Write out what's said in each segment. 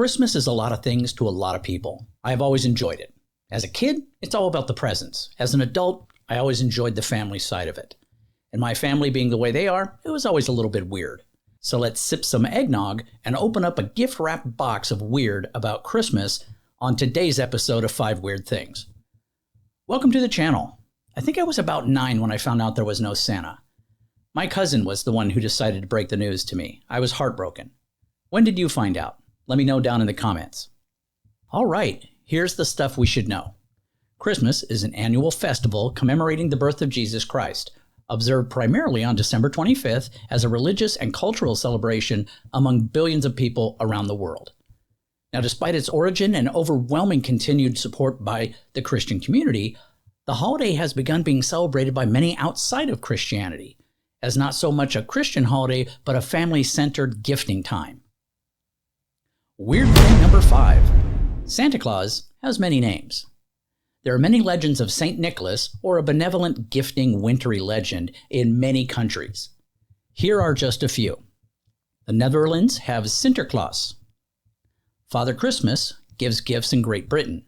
Christmas is a lot of things to a lot of people. I have always enjoyed it. As a kid, it's all about the presents. As an adult, I always enjoyed the family side of it. And my family being the way they are, it was always a little bit weird. So let's sip some eggnog and open up a gift-wrapped box of weird about Christmas on today's episode of 5 Weird Things. Welcome to the channel. I think I was about 9 when I found out there was no Santa. My cousin was the one who decided to break the news to me. I was heartbroken. When did you find out? Let me know down in the comments. All right, here's the stuff we should know. Christmas is an annual festival commemorating the birth of Jesus Christ, observed primarily on December 25th as a religious and cultural celebration among billions of people around the world. Now, despite its origin and overwhelming continued support by the Christian community, the holiday has begun being celebrated by many outside of Christianity, as not so much a Christian holiday, but a family-centered gifting time. Weird thing number 5. Santa Claus has many names. There are many legends of St. Nicholas, or a benevolent gifting wintry legend, in many countries. Here are just a few. The Netherlands have Sinterklaas. Father Christmas gives gifts in Great Britain.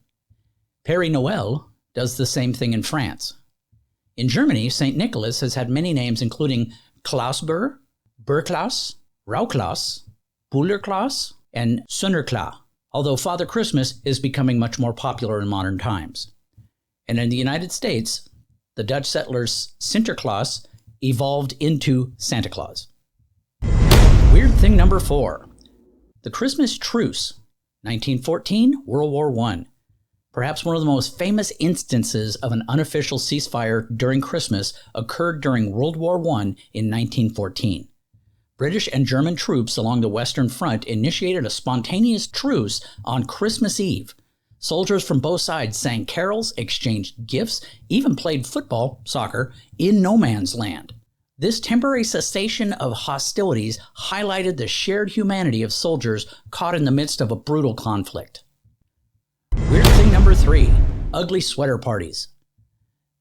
Père Noël does the same thing in France. In Germany, St. Nicholas has had many names including Klausbur, Burklaus, Rauklaus, Bullerklaus, and Sunderklaas, although Father Christmas is becoming much more popular in modern times. And in the United States, the Dutch settlers Sinterklaas evolved into Santa Claus. Weird thing number 4. The Christmas Truce, 1914, World War I. Perhaps one of the most famous instances of an unofficial ceasefire during Christmas occurred during World War I in 1914. British and German troops along the Western Front initiated a spontaneous truce on Christmas Eve. Soldiers from both sides sang carols, exchanged gifts, even played football, soccer, in no man's land. This temporary cessation of hostilities highlighted the shared humanity of soldiers caught in the midst of a brutal conflict. Weird thing number 3. Ugly sweater parties.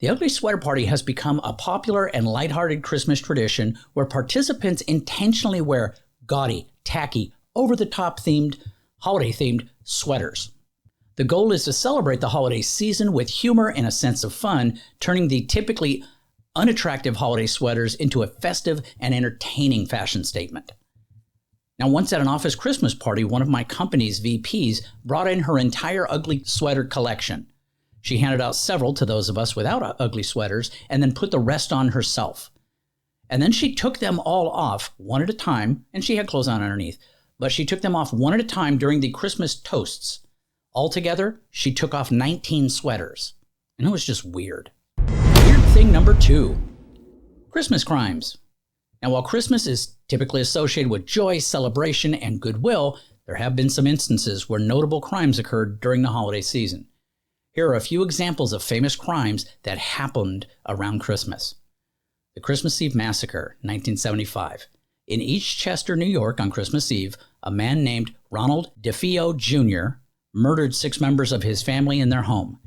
The ugly sweater party has become a popular and lighthearted Christmas tradition where participants intentionally wear gaudy, tacky, over-the-top holiday-themed sweaters. The goal is to celebrate the holiday season with humor and a sense of fun, turning the typically unattractive holiday sweaters into a festive and entertaining fashion statement. Now, once at an office Christmas party, one of my company's VPs brought in her entire ugly sweater collection. She handed out several to those of us without ugly sweaters and then put the rest on herself. And then she took them all off one at a time, and she had clothes on underneath, but she took them off one at a time during the Christmas toasts. Altogether, she took off 19 sweaters, and it was just weird. Weird thing number 2. Christmas crimes. Now, while Christmas is typically associated with joy, celebration, and goodwill, there have been some instances where notable crimes occurred during the holiday season. Here are a few examples of famous crimes that happened around Christmas. The Christmas Eve Massacre, 1975. In Eastchester, New York, on Christmas Eve, a man named Ronald DeFeo Jr. murdered 6 members of his family in their home.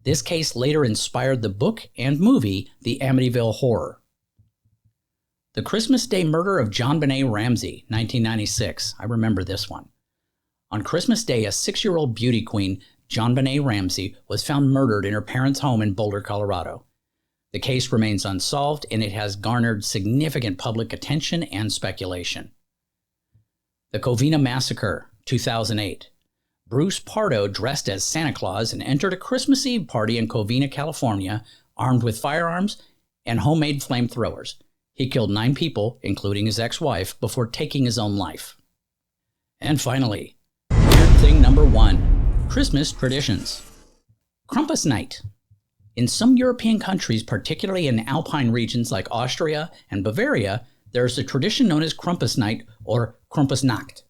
This case later inspired the book and movie The Amityville Horror. The Christmas Day murder of John Benet Ramsey, 1996. I remember this one. On Christmas Day, a 6-year-old beauty queen, John Benet Ramsey, was found murdered in her parents' home in Boulder, Colorado. The case remains unsolved, and it has garnered significant public attention and speculation. The Covina Massacre, 2008. Bruce Pardo dressed as Santa Claus and entered a Christmas Eve party in Covina, California, armed with firearms and homemade flamethrowers. He killed 9 people, including his ex-wife, before taking his own life. And finally, weird thing number 1. Christmas traditions. Krampus Night. In some European countries, particularly in alpine regions like Austria and Bavaria, there is a tradition known as Krampus Night or Krampusnacht.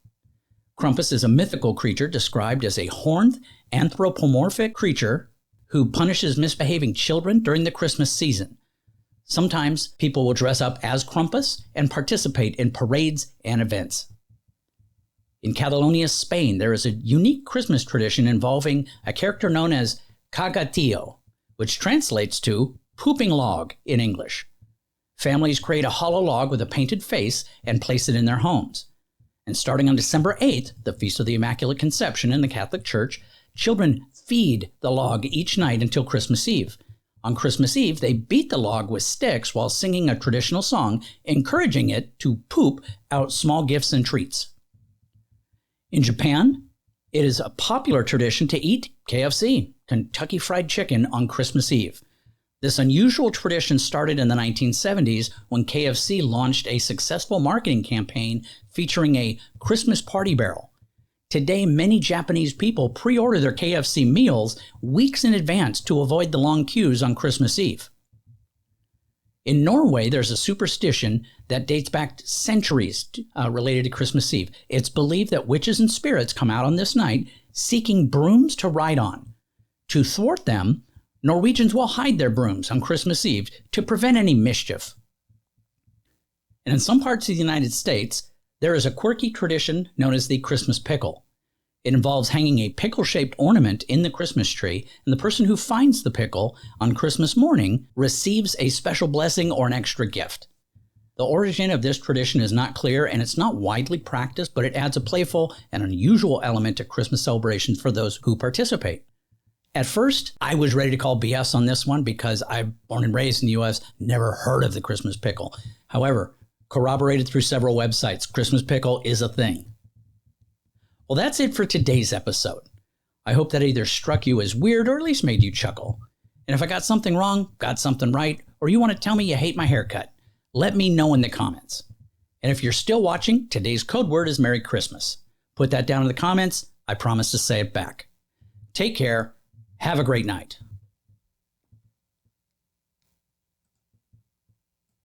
Krampus is a mythical creature described as a horned, anthropomorphic creature who punishes misbehaving children during the Christmas season. Sometimes people will dress up as Krampus and participate in parades and events. In Catalonia, Spain, there is a unique Christmas tradition involving a character known as Cagatillo, which translates to pooping log in English. Families create a hollow log with a painted face and place it in their homes. And starting on December 8th, the Feast of the Immaculate Conception in the Catholic Church, children feed the log each night until Christmas Eve. On Christmas Eve, they beat the log with sticks while singing a traditional song, encouraging it to poop out small gifts and treats. In Japan, it is a popular tradition to eat KFC, Kentucky Fried Chicken, on Christmas Eve. This unusual tradition started in the 1970s when KFC launched a successful marketing campaign featuring a Christmas party barrel. Today, many Japanese people pre-order their KFC meals weeks in advance to avoid the long queues on Christmas Eve. In Norway, there's a superstition that dates back centuries related to Christmas Eve. It's believed that witches and spirits come out on this night seeking brooms to ride on. To thwart them, Norwegians will hide their brooms on Christmas Eve to prevent any mischief. And in some parts of the United States, there is a quirky tradition known as the Christmas pickle. It involves hanging a pickle-shaped ornament in the Christmas tree, and the person who finds the pickle on Christmas morning receives a special blessing or an extra gift. The origin of this tradition is not clear, and it's not widely practiced, but it adds a playful and unusual element to Christmas celebrations for those who participate. At first, I was ready to call BS on this one because I'm born and raised in the U.S., never heard of the Christmas pickle. However, corroborated through several websites, Christmas pickle is a thing. Well, that's it for today's episode. I hope that either struck you as weird or at least made you chuckle. And if I got something wrong, got something right, or you want to tell me you hate my haircut, let me know in the comments. And if you're still watching, today's code word is Merry Christmas. Put that down in the comments. I promise to say it back. Take care. Have a great night.